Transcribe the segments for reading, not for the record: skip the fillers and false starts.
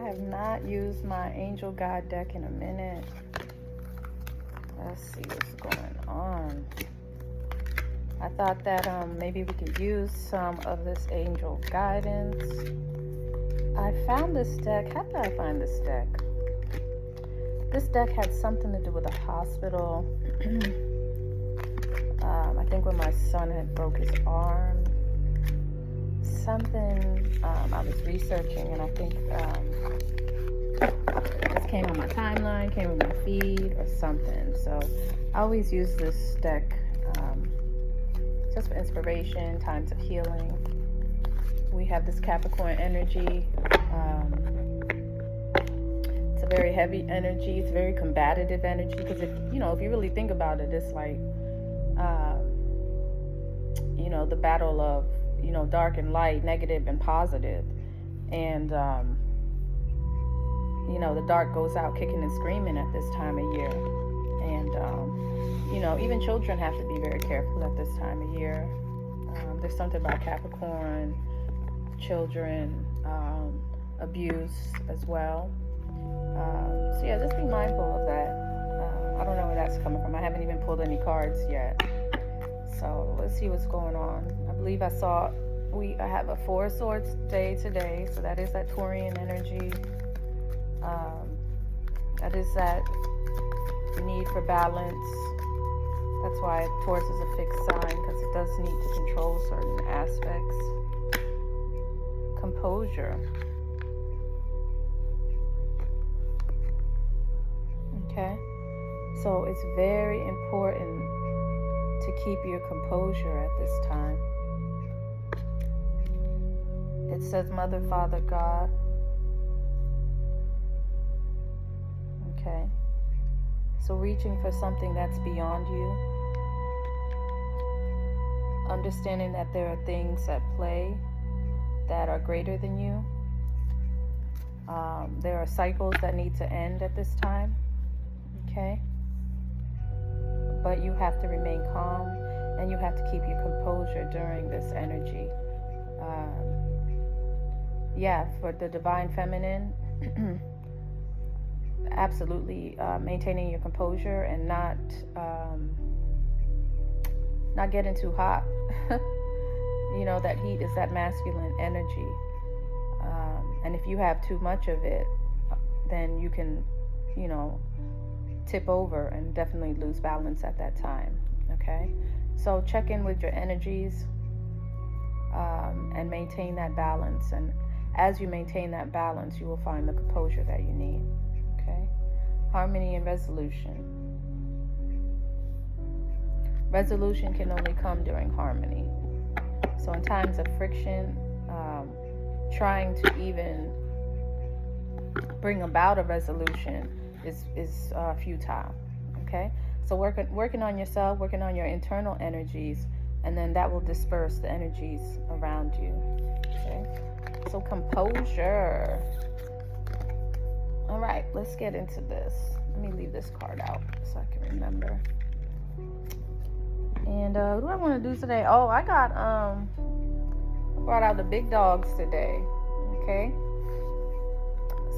have not used my Angel Guide deck in a minute. Let's see what's going on. I thought that maybe we could use some of this angel guidance. I found this deck. How did I find this deck? This deck had something to do with a hospital. I think when my son had broke his arm. Something I was researching, and I think this came on my timeline, came on my feed or something. So I always use this deck just for inspiration, times of healing. We have this Capricorn energy. It's a very heavy energy. It's very combative energy, because if you really think about it, it's like the battle of dark and light, negative and positive. And the dark goes out kicking and screaming at this time of year. And even children have to be very careful at this time of year. There's something about Capricorn, children, abuse as well. So yeah, just be mindful of that. I don't know where that's coming from. I haven't even pulled any cards yet. So let's see what's going on. I believe I have a Four of Swords day today. So that is that Taurian energy. That is that need for balance. That's why Taurus is a fixed sign, because it does need to control certain aspects. Composure. Okay. So it's very important to keep your composure at this time. It says Mother, Father, God. Okay. So reaching for something that's beyond you. Understanding that there are things at play that are greater than you. There are cycles that need to end at this time. Okay. But you have to remain calm, and you have to keep your composure during this energy. For the divine feminine, absolutely maintaining your composure and not getting too hot. That heat is that masculine energy. And if you have too much of it, then you can, tip over and definitely lose balance at that time. Okay, so check in with your energies and maintain that balance. And as you maintain that balance, you will find the composure that you need. Okay, harmony and resolution. Resolution can only come during harmony. So in times of friction, trying to even bring about a resolution is futile. Okay, so working on yourself, working on your internal energies, and then that will disperse the energies around you. Okay, so composure. All right, let's get into this. Let me leave this card out so I can remember. And what do I want to do today? Oh, I brought out the big dogs today. Okay,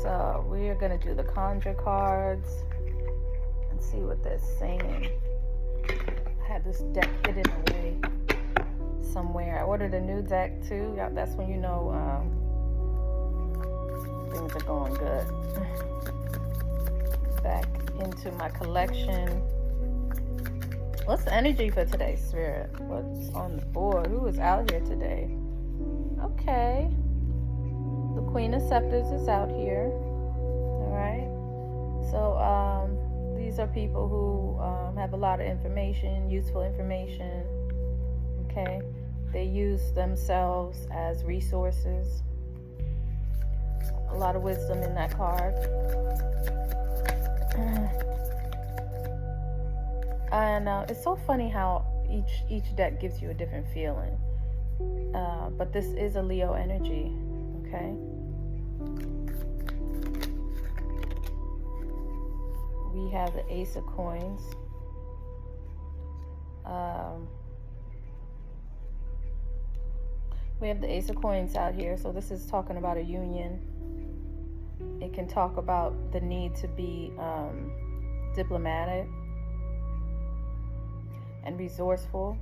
so we are going to do the conjure cards and see what they're saying. I had this deck hidden away somewhere. I ordered a new deck too. That's when things are going good. Back into my collection. What's the energy for today, Spirit? What's on the board? Who is out here today? Okay. The Queen of Scepters is out here. All right. So these are people who have a lot of information, useful information. Okay. They use themselves as resources. A lot of wisdom in that card. And it's so funny how each deck gives you a different feeling. But this is a Leo energy, okay? We have the Ace of Coins. We have the Ace of Coins out here, so this is talking about a union. It can talk about the need to be diplomatic and resourceful.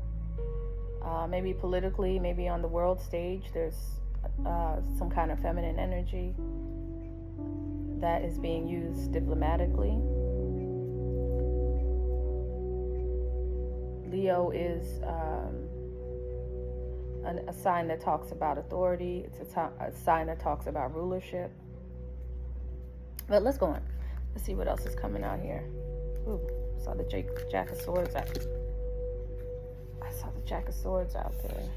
Maybe politically, maybe on the world stage, there's some kind of feminine energy that is being used diplomatically. Leo is a sign that talks about authority. It's a sign that talks about rulership. But let's go on. Let's see what else is coming out here. Ooh, saw the Jack of Swords out. I saw the Jack of Swords out there.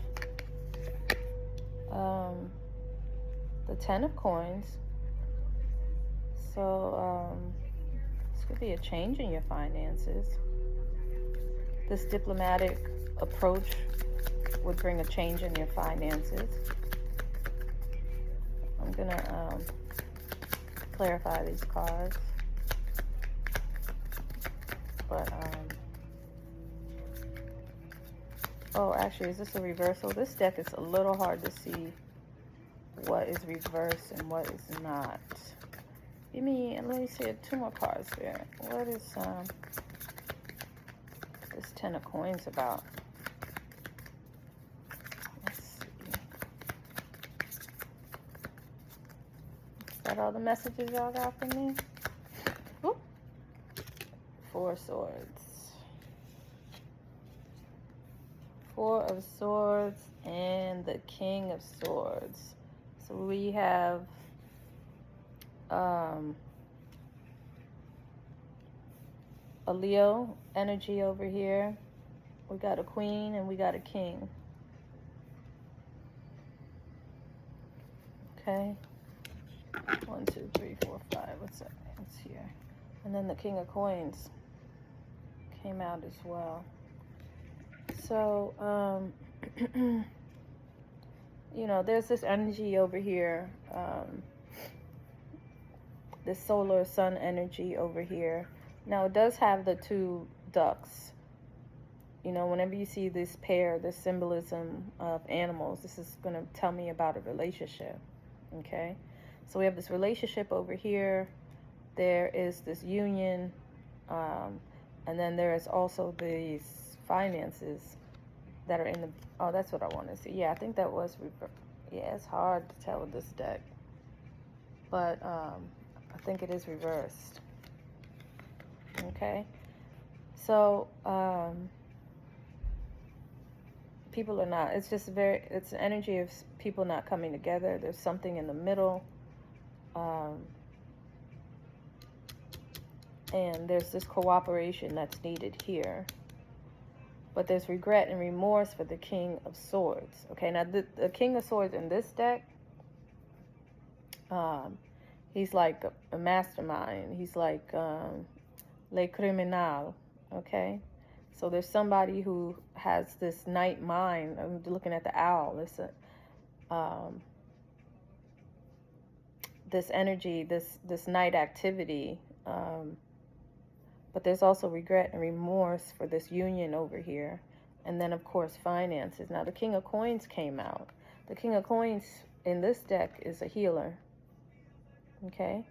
The Ten of Coins. So this could be a change in your finances. This diplomatic approach would bring a change in your finances. I'm gonna clarify these cards, but oh, actually, is this a reversal? This deck is a little hard to see what is reversed and what is not. Let me see 2 more cards there. What is this Ten of Coins about? Let's see. Is that all the messages y'all got from me? Whoop. 4 Swords. 4 of Swords and the King of Swords. So we have a Leo energy over here. We got a Queen and we got a King. Okay. 1, 2, 3, 4, 5. What's that? What's here? And then the King of Coins came out as well. So, you know, there's this energy over here. This solar sun energy over here. Now, it does have the 2 ducks. You know, whenever you see this pair, this symbolism of animals, this is going to tell me about a relationship. Okay? So we have this relationship over here. There is this union. And then there is also these finances that are in the... Oh, that's what I want to see. Yeah, I think that was... Yeah, it's hard to tell with this deck. But I think it is reversed. Okay? So, people are not... It's just it's an energy of people not coming together. There's something in the middle. And there's this cooperation that's needed here. But there's regret and remorse for the King of Swords. Okay, now the King of Swords in this deck, he's like a mastermind. He's like le criminal. Okay, so there's somebody who has this night mind. I'm looking at the owl. It's this energy, this night activity. But there's also regret and remorse for this union over here. And then, of course, finances. Now, the King of Coins came out. The King of Coins in this deck is a healer. Okay?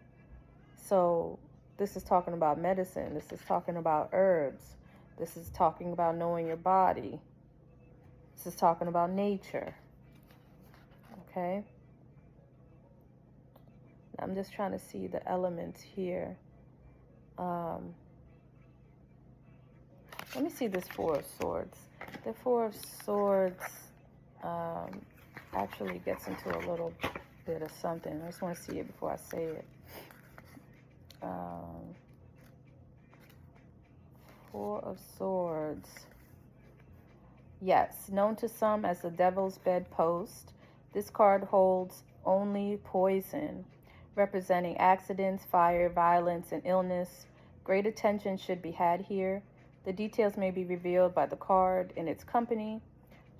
So, this is talking about medicine. This is talking about herbs. This is talking about knowing your body. This is talking about nature. Okay? I'm just trying to see the elements here. Let me see this 4 of Swords. The 4 of Swords actually gets into a little bit of something. I just want to see it before I say it. 4 of Swords. Yes, known to some as the Devil's Bedpost, this card holds only poison, representing accidents, fire, violence, and illness. Great attention should be had here. The details may be revealed by the card and its company.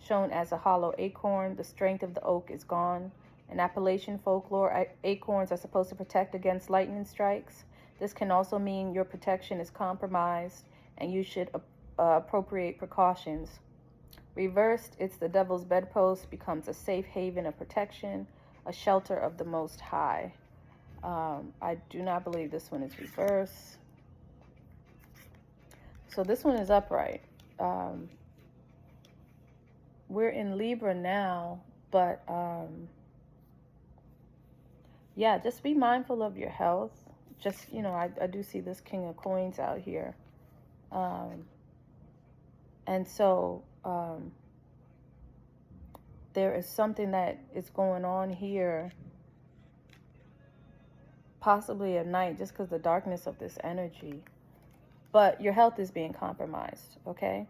Shown as a hollow acorn, the strength of the oak is gone. In Appalachian folklore, acorns are supposed to protect against lightning strikes. This can also mean your protection is compromised and you should appropriate precautions. Reversed, it's the Devil's Bedpost, becomes a safe haven of protection, a shelter of the Most High. I do not believe this one is reverse. So this one is upright. We're in Libra now, but yeah, just be mindful of your health. Just, I do see this King of Coins out here. And so there is something that is going on here, possibly at night, just because the darkness of this energy. But your health is being compromised, okay?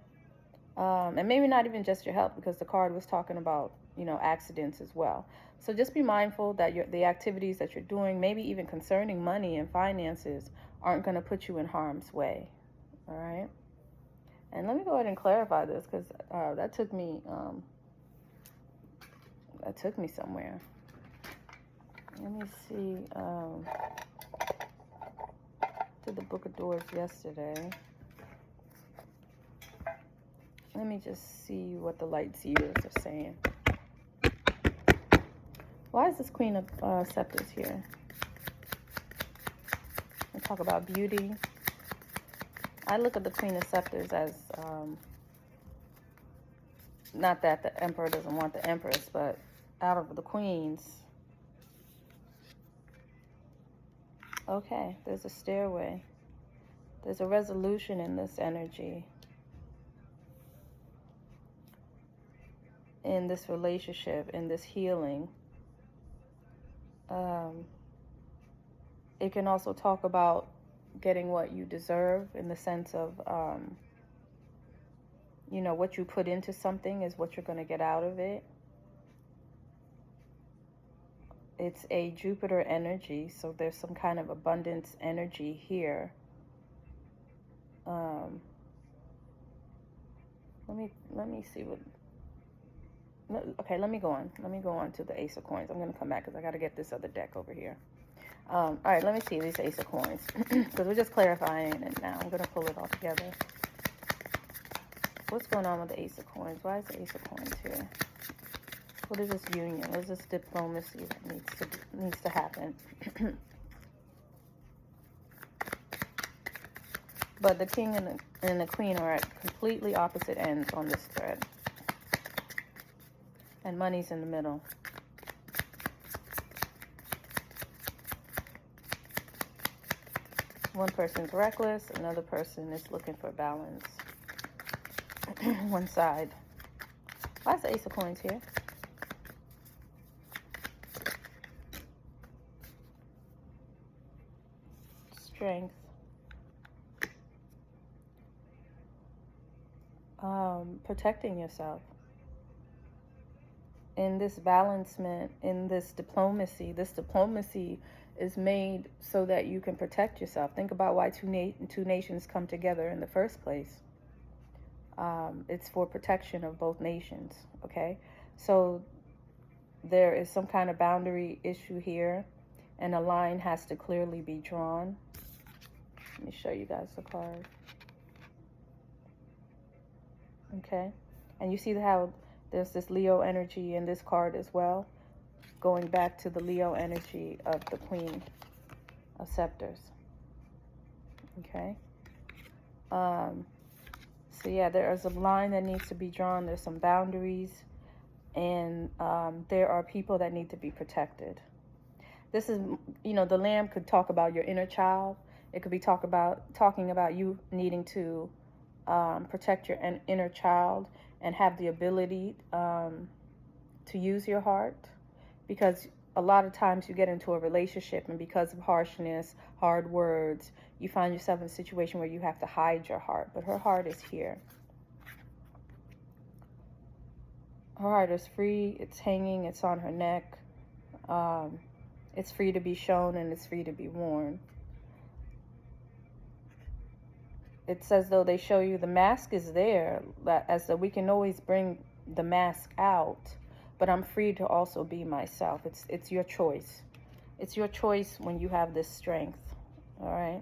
And maybe not even just your health, because the card was talking about, accidents as well. So just be mindful that the activities that you're doing, maybe even concerning money and finances, aren't going to put you in harm's way, all right? And let me go ahead and clarify this, because that took me somewhere. Let me see. Did the Book of Doors yesterday. Let me just see what the light seers are saying. Why is this Queen of Scepters here? We talk about beauty. I look at the Queen of Scepters as, not that the Emperor doesn't want the Empress, but out of the Queens. Okay, there's a stairway. There's a resolution in this energy. In this relationship, in this healing. It can also talk about getting what you deserve, in the sense of, what you put into something is what you're going to get out of it. It's a Jupiter energy, so there's some kind of abundance energy here. Let me see what. Okay, let me go on. Let me go on to the Ace of Coins. I'm going to come back because I got to get this other deck over here. All right, let me see this Ace of Coins, because we're just clarifying it now. I'm going to pull it all together. What's going on with the Ace of Coins? Why is the Ace of Coins here? What is this union? What is this diplomacy that needs to happen? But the King and the Queen are at completely opposite ends on this thread. And money's in the middle. One person's reckless, another person is looking for balance. One side. Why is the Ace of Coins here? Strength. Protecting yourself. In this balancement, in this diplomacy is made so that you can protect yourself. Think about why two nations come together in the first place. It's for protection of both nations, okay? So there is some kind of boundary issue here, and a line has to clearly be drawn. Let me show you guys the card. Okay, and you see how there's this Leo energy in this card as well, going back to the Leo energy of the Queen of Scepters. Okay. So yeah, there is a line that needs to be drawn. There's some boundaries, and there are people that need to be protected. This is, the Lamb could talk about your inner child. It could be talking about you needing to protect your inner child and have the ability to use your heart, because a lot of times you get into a relationship and because of harshness, hard words, you find yourself in a situation where you have to hide your heart. But her heart is here. Her heart is free. It's hanging. It's on her neck. It's free to be shown, and it's free to be worn. It's as though they show you the mask is there, as though we can always bring the mask out, but I'm free to also be myself. It's your choice. It's your choice when you have this strength, all right?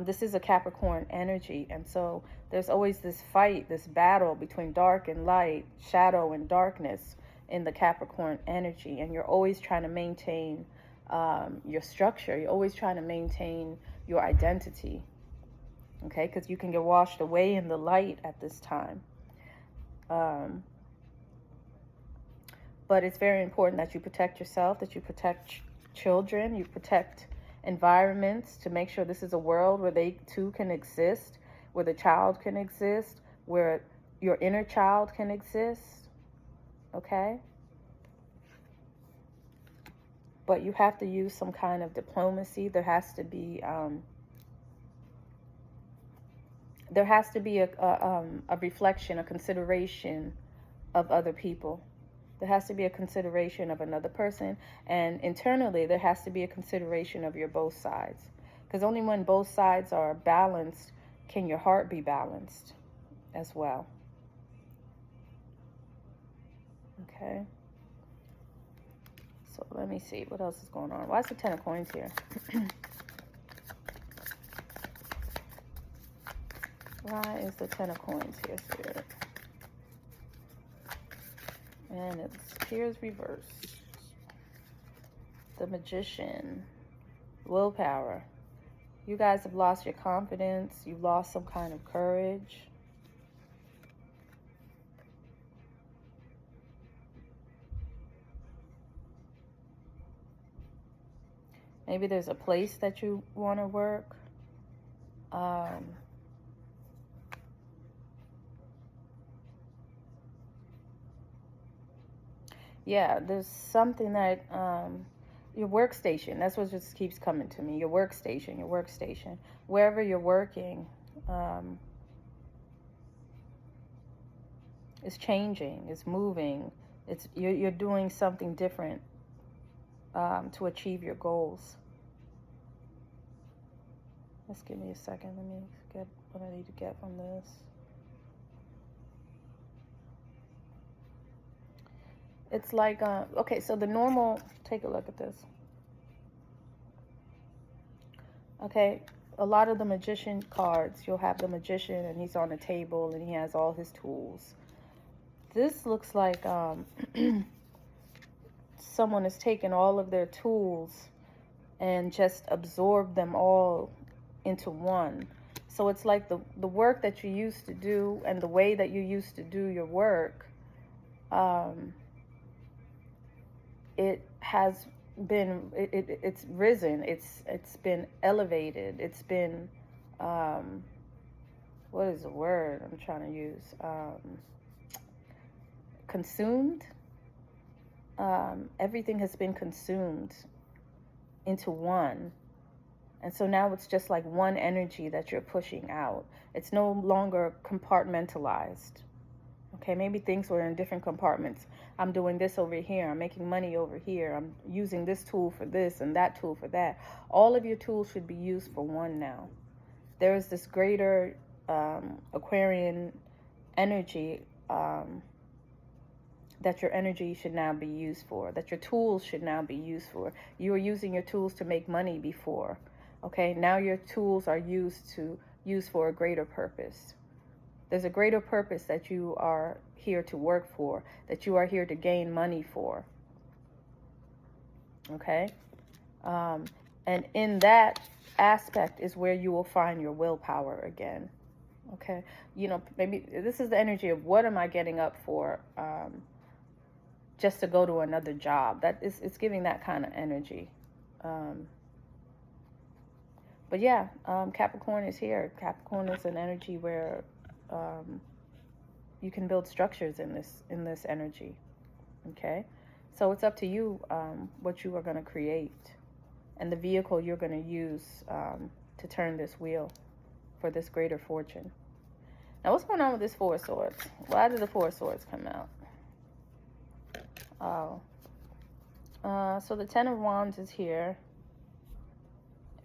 This is a Capricorn energy, and so there's always this fight, this battle between dark and light, shadow and darkness in the Capricorn energy, and you're always trying to maintain your structure. You're always trying to maintain your identity, okay? Because you can get washed away in the light at this time. But it's very important that you protect yourself, that you protect children, you protect environments, to make sure this is a world where they too can exist, where the child can exist, where your inner child can exist, okay? But you have to use some kind of diplomacy. There has to be a reflection, a consideration of other people. There has to be a consideration of another person, and internally there has to be a consideration of your both sides, because only when both sides are balanced can your heart be balanced as well. Okay, so let me see what else is going on. Why is the 10 of coins here? Why is the 10 of coins here, Spirit? And here's reverse. The Magician. Willpower. You guys have lost your confidence. You've lost some kind of courage. Maybe there's a place that you want to work. Yeah, there's something that, your workstation, that's what just keeps coming to me. Your workstation. Wherever you're working, it's changing, it's moving. You're doing something different to achieve your goals. Just give me a second. Let me get what I need to get from this. It's like, okay, so the normal, take a look at this. Okay, a lot of the Magician cards, you'll have the Magician and he's on a table and he has all his tools. This looks like someone has taken all of their tools and just absorbed them all into one. So it's like the work that you used to do and the way that you used to do your work, it has been, it's risen, it's been elevated, it's been, what is the word I'm trying to use? Consumed. Everything has been consumed into one. And so now it's just like one energy that you're pushing out. It's no longer compartmentalized. Okay, maybe things were in different compartments. I'm doing this over here. I'm making money over here. I'm using this tool for this and that tool for that. All of your tools should be used for one now. There is this greater Aquarian energy that your energy should now be used for, that your tools should now be used for. You were using your tools to make money before. Okay, now your tools are used for a greater purpose. There's a greater purpose that you are here to work for, that you are here to gain money for. Okay? And in that aspect is where you will find your willpower again. Okay? You know, maybe this is the energy of what am I getting up for just to go to another job. It's giving that kind of energy. But yeah, Capricorn is here. Capricorn is an energy where you can build structures in this energy. Okay, so it's up to you what you are going to create and the vehicle you're going to use to turn this wheel for this greater fortune. Now, what's going on with this Four of Swords? Why did the Four of Swords come out? Oh, so the Ten of Wands is here,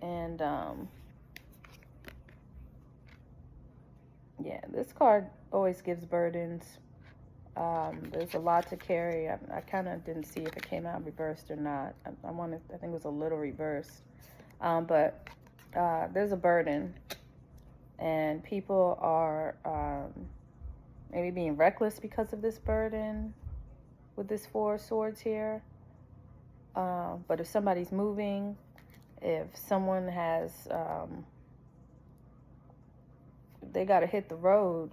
and yeah, this card always gives burdens. There's a lot to carry. I kind of didn't see if it came out reversed or not. I think it was a little reversed. But there's a burden, and people are maybe being reckless because of this burden with this Four of Swords here. But if somebody's moving, if someone has, they got to hit the road,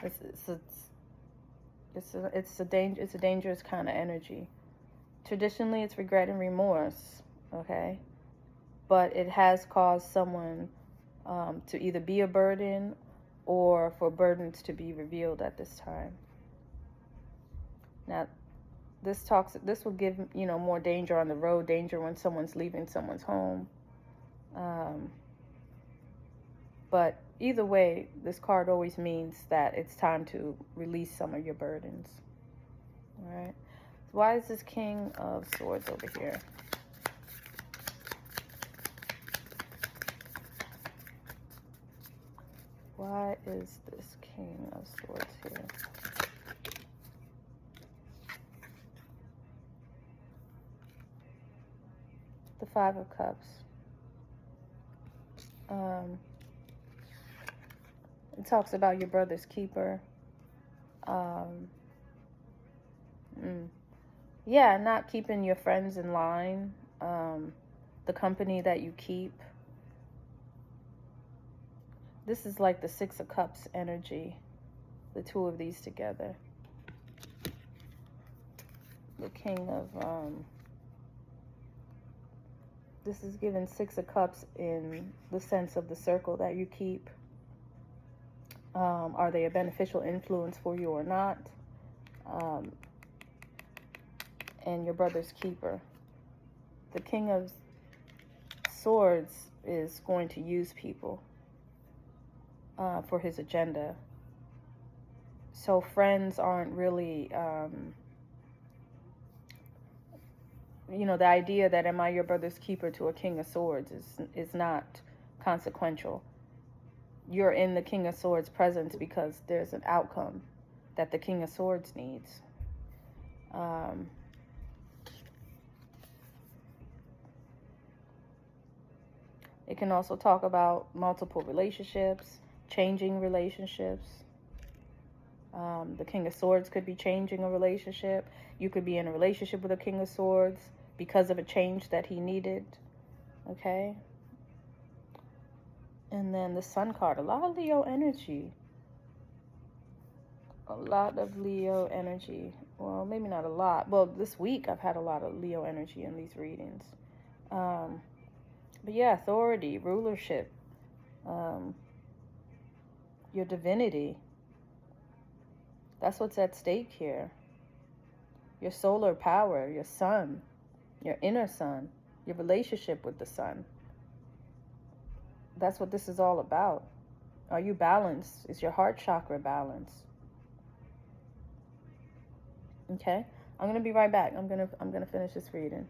it's a dangerous kind of energy. Traditionally, it's regret and remorse, okay? But it has caused someone to either be a burden or for burdens to be revealed at this time. Now, this will give, more danger on the road, danger when someone's leaving someone's home. But either way, this card always means that it's time to release some of your burdens. All right. So why is this King of Swords over here? Why is this King of Swords here? The Five of Cups. It talks about your brother's keeper. Yeah, not keeping your friends in line. The company that you keep. This is like the Six of Cups energy. The two of these together. The King of... this is given Six of Cups in the sense of the circle that you keep. Are they a beneficial influence for you or not? And your brother's keeper. The King of Swords is going to use people for his agenda. So friends aren't really, the idea that am I your brother's keeper to a King of Swords is not consequential. You're in the King of Swords presence because there's an outcome that the King of Swords needs. It can also talk about multiple relationships, changing relationships. The King of Swords could be changing a relationship. You could be in a relationship with a King of Swords because of a change that he needed. Okay? And then the Sun card, a lot of Leo energy. A lot of Leo energy. Well, maybe not a lot. Well, this week I've had a lot of Leo energy in these readings. But yeah, authority, rulership, your divinity. That's what's at stake here. Your solar power, your sun, your inner sun, your relationship with the sun. That's what this is all about. Are you balanced? Is your heart chakra balanced? Okay, I'm gonna be right back. I'm gonna finish this reading.